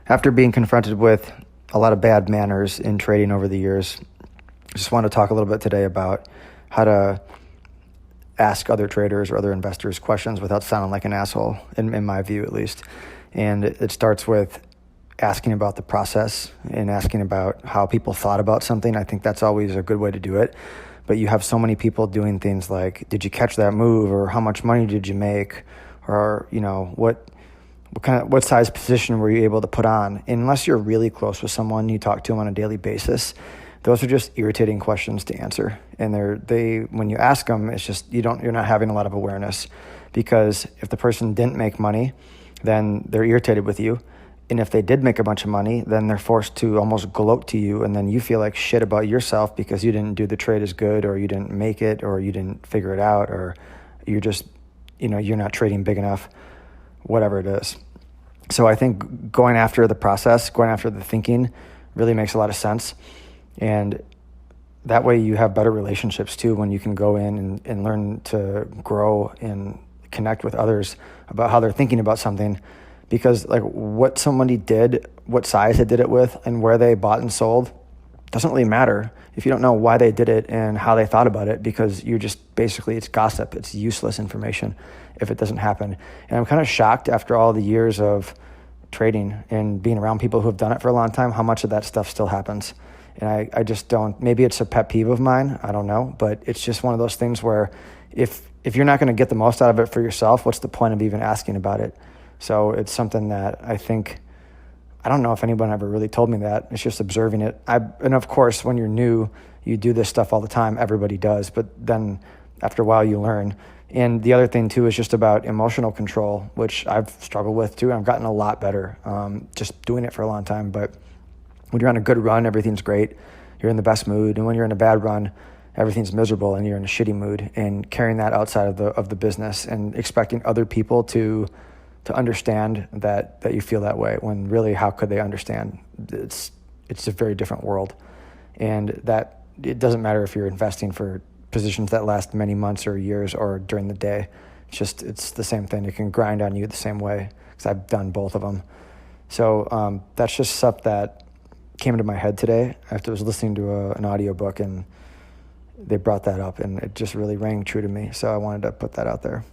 After being confronted with a lot of bad manners in trading over the years, I just want to talk a little bit today about how to ask other traders or other investors questions without sounding like an asshole, in my view at least. And it starts with asking about the process and asking about how people thought about something. I think that's always a good way to do it. But you have so many people doing things like, did you catch that move? Or how much money did you make? Or, what size position were you able to put on? Unless you're really close with someone, you talk to them on a daily basis, those are just irritating questions to answer. And when you ask them, it's just, you're not having a lot of awareness, because if the person didn't make money, then they're irritated with you. And if they did make a bunch of money, then they're forced to almost gloat to you. And then you feel like shit about yourself because you didn't do the trade as good, or you didn't make it, or you didn't figure it out, or you're just, you're not trading big enough, whatever it is. So I think going after the process, going after the thinking really makes a lot of sense. And that way you have better relationships too, when you can go in and learn to grow and connect with others about how they're thinking about something. Because like what somebody did, what size they did it with, and where they bought and sold doesn't really matter if you don't know why they did it and how they thought about it, because you're just basically, it's gossip. It's useless information if it doesn't happen. And I'm kind of shocked after all the years of trading and being around people who have done it for a long time, how much of that stuff still happens. And I just don't, maybe it's a pet peeve of mine, I don't know, but it's just one of those things where if you're not going to get the most out of it for yourself, what's the point of even asking about it? So it's something that I think, I don't know if anyone ever really told me that. It's just observing it. And of course, when you're new, you do this stuff all the time. Everybody does. But then after a while, you learn. And the other thing, too, is just about emotional control, which I've struggled with, too. I've gotten a lot better just doing it for a long time. But when you're on a good run, everything's great. You're in the best mood. And when you're in a bad run, everything's miserable and you're in a shitty mood. And carrying that outside of the business and expecting other people to understand that you feel that way, when really, how could they understand? It's a very different world. And that it doesn't matter if you're investing for positions that last many months or years or during the day. It's the same thing. It can grind on you the same way, because I've done both of them. So that's just stuff that came into my head today after I was listening to an audiobook, and they brought that up, and it just really rang true to me. So I wanted to put that out there.